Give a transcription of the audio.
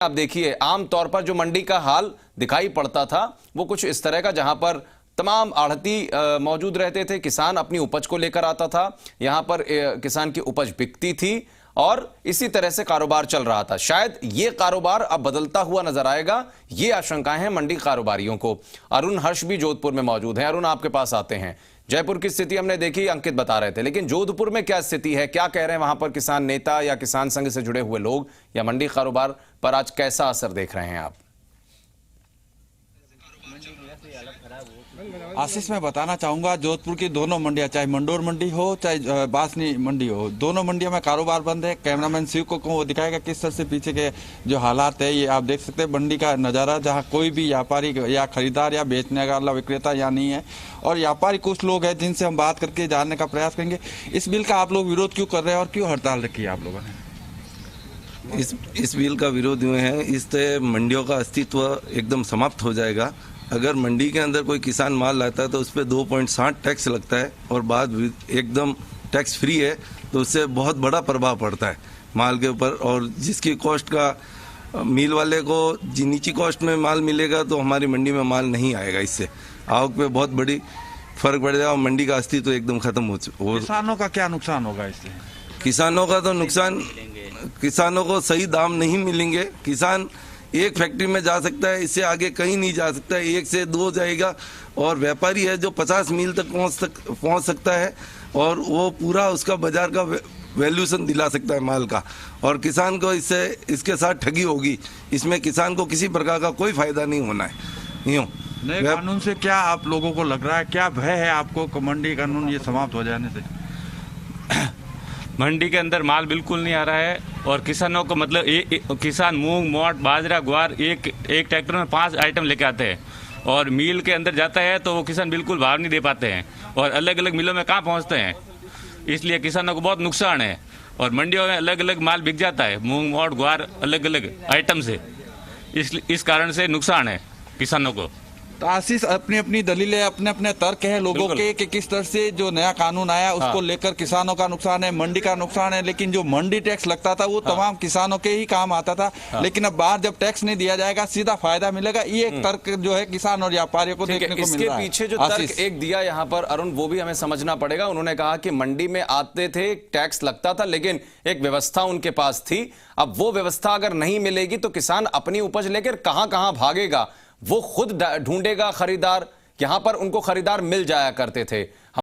आप देखिए, आमतौर पर जो मंडी का हाल दिखाई पड़ता था वो कुछ इस तरह का, जहां पर तमाम आढ़ती मौजूद रहते थे। किसान अपनी उपज को लेकर आता था, यहां पर किसान की उपज बिकती थी और इसी तरह से कारोबार चल रहा था। शायद ये कारोबार अब बदलता हुआ नजर आएगा, ये आशंकाएं हैं मंडी कारोबारियों को। अरुण हर्ष भी जोधपुर में मौजूद हैं। अरुण, आपके पास आते हैं। जयपुर की स्थिति हमने देखी, अंकित बता रहे थे, लेकिन जोधपुर में क्या स्थिति है, क्या कह रहे हैं वहां पर किसान नेता या किसान संघ से जुड़े हुए लोग, या मंडी कारोबार पर आज कैसा असर देख रहे हैं आप? आशीष, मैं बताना चाहूंगा, जोधपुर की दोनों मंडियां, चाहे मंडोर मंडी हो चाहे बासनी मंडी हो, दोनों मंडियों में कारोबार बंद है। कैमरामैन शिव को वो दिखाएगा किस तरह से पीछे के जो हालात है। ये आप देख सकते हैं मंडी का नज़ारा, जहां कोई भी व्यापारी या खरीदार या बेचने वाला विक्रेता यहाँ नहीं है। और व्यापारी कुछ लोग हैं जिनसे हम बात करके जानने का प्रयास करेंगे। इस बिल का आप लोग विरोध क्यों कर रहे हैं और क्यों हड़ताल रखी है आप लोगों ने? इस बिल का विरोध हुए हैं, इससे मंडियों का अस्तित्व एकदम समाप्त हो जाएगा। अगर मंडी के अंदर कोई किसान माल लाता है तो उस पर 2.60 टैक्स लगता है और बाद एकदम टैक्स फ्री है, तो उससे बहुत बड़ा प्रभाव पड़ता है माल के ऊपर। और जिसकी कॉस्ट का मिल वाले को नीची कॉस्ट में माल मिलेगा तो हमारी मंडी में माल नहीं आएगा। इससे आवक पे बहुत बड़ी फर्क पड़ जाएगा और मंडी का अस्तित्व एकदम खत्म हो। किसानों का क्या नुकसान होगा इससे? किसानों का तो नुकसान, किसानों को सही दाम नहीं मिलेंगे। किसान एक फैक्ट्री में जा सकता है, इससे आगे कहीं नहीं जा सकता है, 1 से 2 जाएगा। और व्यापारी है जो 50 मील तक पहुंच सकता है और वो पूरा उसका बाजार का वैल्यूएशन दिला सकता है माल का। और किसान को इसके साथ ठगी होगी। इसमें किसान को किसी प्रकार का कोई फायदा नहीं होना है। यूँ नए कानून से क्या आप लोगों को लग रहा है, क्या भय है आपको मंडी कानून ये समाप्त हो जाने से? मंडी के अंदर माल बिल्कुल नहीं आ रहा है और किसानों को मतलब किसान मूंग, मोट, बाजरा, ग्वार एक ट्रैक्टर में 5 आइटम लेके आते हैं और मिल के अंदर जाता है तो वो किसान बिल्कुल भाव नहीं दे पाते हैं और अलग अलग मिलों में कहाँ पहुँचते हैं। इसलिए किसानों को बहुत नुकसान है और मंडियों में अलग अलग माल बिक जाता है, मूंग, मोट, ग्वार अलग अलग आइटम से। इस कारण से नुकसान है किसानों को। तो आशीष, अपनी अपनी दलीलें, अपने अपने तर्क है लोगों के कि किस तरह से जो नया कानून आया उसको लेकर किसानों का नुकसान है, मंडी का नुकसान है। लेकिन जो मंडी टैक्स लगता था वो तमाम किसानों के ही काम आता था। लेकिन अब बाहर जब टैक्स नहीं दिया जाएगा, सीधा फायदा मिलेगा। ये एक तर्क जो है किसान और व्यापारियों को देखने को मिल रहा है। इसके पीछे जो तर्क एक दिया यहाँ पर अरुण, वो भी हमें समझना पड़ेगा। उन्होंने कहा कि मंडी में आते थे, टैक्स लगता था, लेकिन एक व्यवस्था उनके पास थी। अब वो व्यवस्था अगर नहीं मिलेगी तो किसान अपनी उपज लेकर कहां कहां भागेगा? वो खुद ढूंढेगा खरीदार। यहां पर उनको खरीदार मिल जाया करते थे।